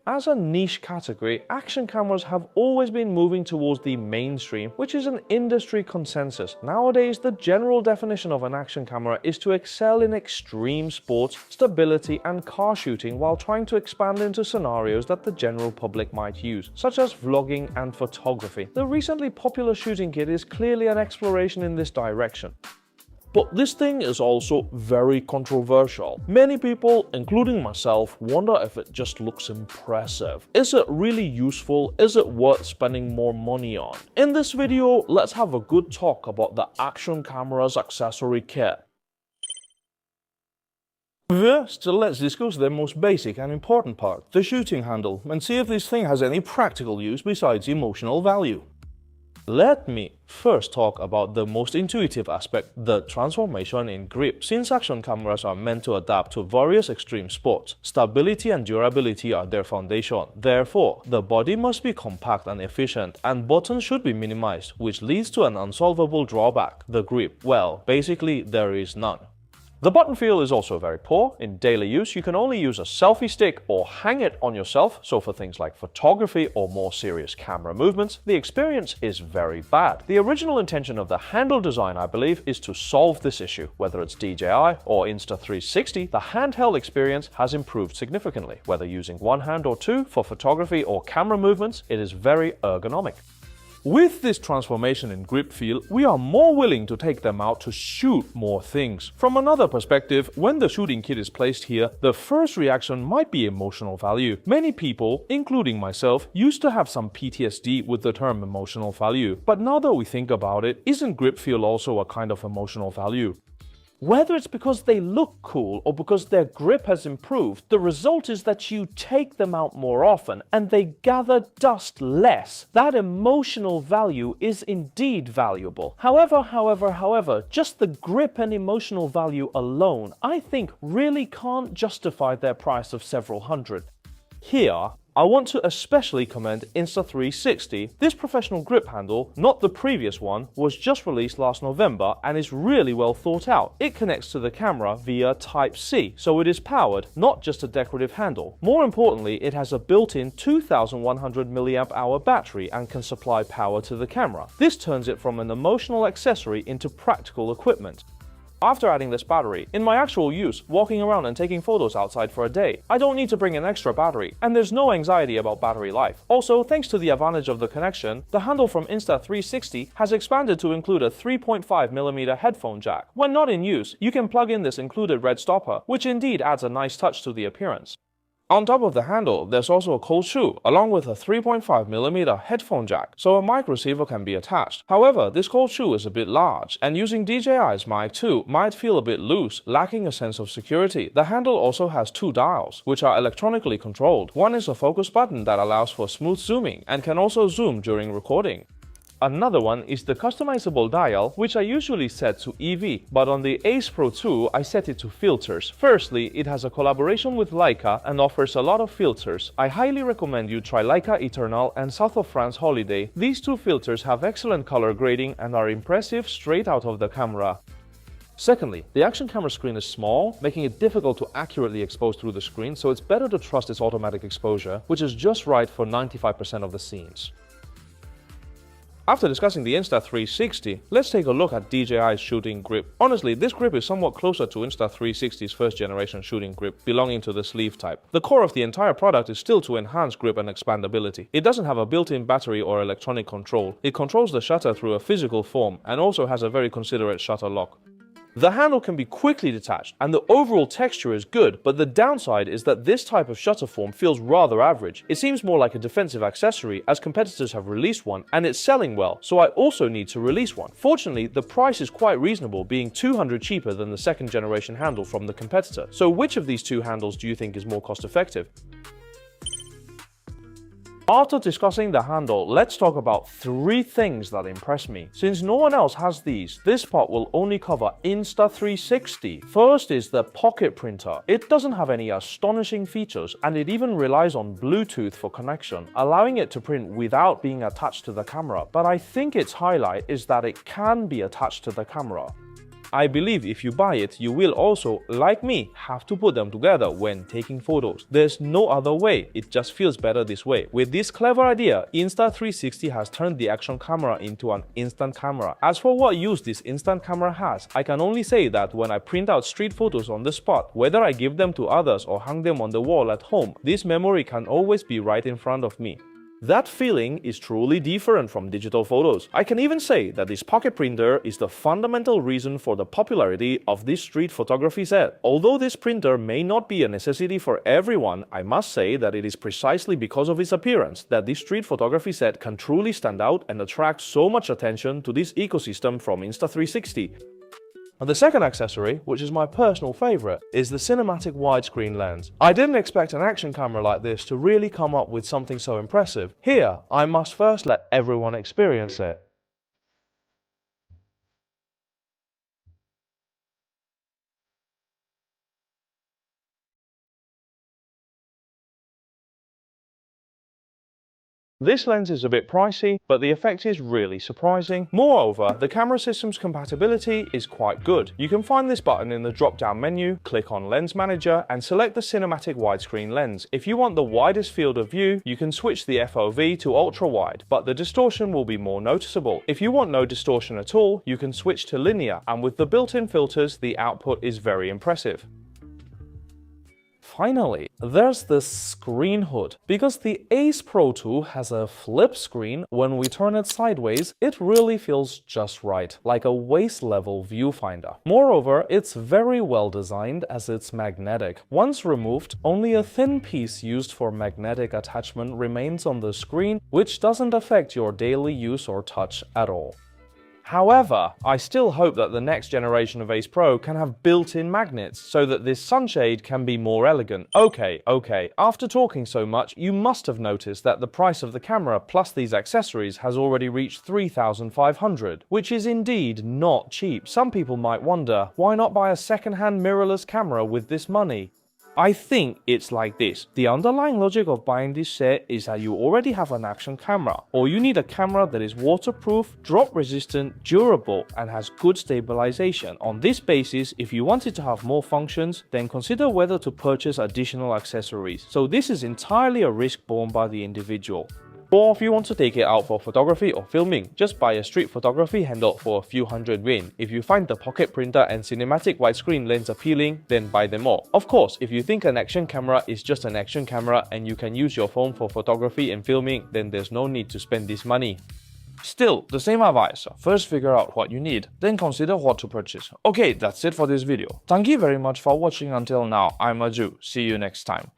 As a niche category, action cameras have always been moving towards the mainstream, which is an industry consensus. Nowadays, the general definition of an action camera is to excel in extreme sports, stability, and car shooting while trying to expand into scenarios that the general public might use, such as vlogging and photography. The recently popular shooting kit is clearly an exploration in this direction. But this thing is also very controversial. Many people, including myself, wonder if it just looks impressive. Is it really useful? Is it worth spending more money on? In this video, let's have a good talk about the action camera's accessory kit. First, let's discuss the most basic and important part, the shooting handle, and see if this thing has any practical use besides emotional value. Let me first talk about the most intuitive aspect, the transformation in grip. Since action cameras are meant to adapt to various extreme sports, stability and durability are their foundation. Therefore, the body must be compact and efficient, and buttons should be minimized, which leads to an unsolvable drawback, the grip. Well, basically, there is none. The button feel is also very poor. In daily use, you can only use a selfie stick or hang it on yourself, so for things like photography or more serious camera movements, the experience is very bad. The original intention of the handle design, I believe, is to solve this issue. Whether it's DJI or Insta360, the handheld experience has improved significantly. Whether using one hand or two for photography or camera movements, it is very ergonomic. With this transformation in grip feel, we are more willing to take them out to shoot more things. From another perspective, when the shooting kit is placed here, the first reaction might be emotional value. Many people, including myself, used to have some PTSD with the term emotional value. But now that we think about it, isn't grip feel also a kind of emotional value? Whether it's because they look cool or because their grip has improved, the result is that you take them out more often and they gather dust less. That emotional value is indeed valuable. However, just the grip and emotional value alone, I think, really can't justify their price of several hundred. Here, I want to especially commend Insta360. This professional grip handle, not the previous one, was just released last November and is really well thought out. It connects to the camera via Type-C, so it is powered, not just a decorative handle. More importantly, it has a built-in 2100 mAh battery and can supply power to the camera. This turns it from an emotional accessory into practical equipment. After adding this battery, in my actual use, walking around and taking photos outside for a day, I don't need to bring an extra battery, and there's no anxiety about battery life. Also, thanks to the advantage of the connection, the handle from Insta360 has expanded to include a 3.5mm headphone jack. When not in use, you can plug in this included red stopper, which indeed adds a nice touch to the appearance. On top of the handle, there's also a cold shoe, along with a 3.5mm headphone jack, so a mic receiver can be attached. However, this cold shoe is a bit large, and using DJI's mic 2 might feel a bit loose, lacking a sense of security. The handle also has two dials, which are electronically controlled. One is a focus button that allows for smooth zooming, and can also zoom during recording. Another one is the customizable dial, which I usually set to EV, but on the Ace Pro 2 I set it to filters. Firstly, it has a collaboration with Leica and offers a lot of filters. I highly recommend you try Leica Eternal and South of France Holiday. These two filters have excellent color grading and are impressive straight out of the camera. Secondly, the action camera screen is small, making it difficult to accurately expose through the screen, so it's better to trust its automatic exposure, which is just right for 95% of the scenes. After discussing the Insta360, let's take a look at DJI's shooting grip. Honestly, this grip is somewhat closer to Insta360's first generation shooting grip, belonging to the sleeve type. The core of the entire product is still to enhance grip and expandability. It doesn't have a built-in battery or electronic control. It controls the shutter through a physical form and also has a very considerate shutter lock. The handle can be quickly detached and the overall texture is good, but the downside is that this type of shutter form feels rather average. It seems more like a defensive accessory as competitors have released one and it's selling well, so I also need to release one. Fortunately, the price is quite reasonable, being $200 cheaper than the second generation handle from the competitor. So which of these two handles do you think is more cost effective? After discussing the handle, let's talk about 3 things that impress me. Since no one else has these, this part will only cover Insta360. First is the pocket printer. It doesn't have any astonishing features, and it even relies on Bluetooth for connection, allowing it to print without being attached to the camera. But I think its highlight is that it can be attached to the camera. I believe if you buy it, you will also, like me, have to put them together when taking photos. There's no other way, it just feels better this way. With this clever idea, Insta360 has turned the action camera into an instant camera. As for what use this instant camera has, I can only say that when I print out street photos on the spot, whether I give them to others or hang them on the wall at home, this memory can always be right in front of me. That feeling is truly different from digital photos. I can even say that this pocket printer is the fundamental reason for the popularity of this street photography set. Although this printer may not be a necessity for everyone, I must say that it is precisely because of its appearance that this street photography set can truly stand out and attract so much attention to this ecosystem from Insta360. And the second accessory, which is my personal favorite, is the cinematic widescreen lens. I didn't expect an action camera like this to really come up with something so impressive. Here, I must first let everyone experience it. This lens is a bit pricey, but the effect is really surprising. Moreover, the camera system's compatibility is quite good. You can find this button in the drop-down menu, click on Lens Manager, and select the cinematic widescreen lens. If you want the widest field of view, you can switch the FOV to ultra-wide, but the distortion will be more noticeable. If you want no distortion at all, you can switch to linear, and with the built-in filters, the output is very impressive. Finally, there's the screen hood. Because the Ace Pro 2 has a flip screen, when we turn it sideways, it really feels just right, like a waist-level viewfinder. Moreover, it's very well designed as it's magnetic. Once removed, only a thin piece used for magnetic attachment remains on the screen, which doesn't affect your daily use or touch at all. However, I still hope that the next generation of Ace Pro can have built-in magnets so that this sunshade can be more elegant. Okay, after talking so much, you must have noticed that the price of the camera plus these accessories has already reached $3,500, which is indeed not cheap. Some people might wonder, why not buy a second-hand mirrorless camera with this money? I think it's like this. The underlying logic of buying this set is that you already have an action camera, or you need a camera that is waterproof, drop resistant, durable, and has good stabilization. On this basis, if you wanted to have more functions, then consider whether to purchase additional accessories. So this is entirely a risk borne by the individual. Or if you want to take it out for photography or filming, just buy a street photography handle for a few hundred yuan. If you find the pocket printer and cinematic widescreen lens appealing, then buy them all. Of course, if you think an action camera is just an action camera and you can use your phone for photography and filming, then there's no need to spend this money. Still, the same advice. First figure out what you need, then consider what to purchase. Okay, that's it for this video. Thank you very much for watching until now. I'm Aju. See you next time.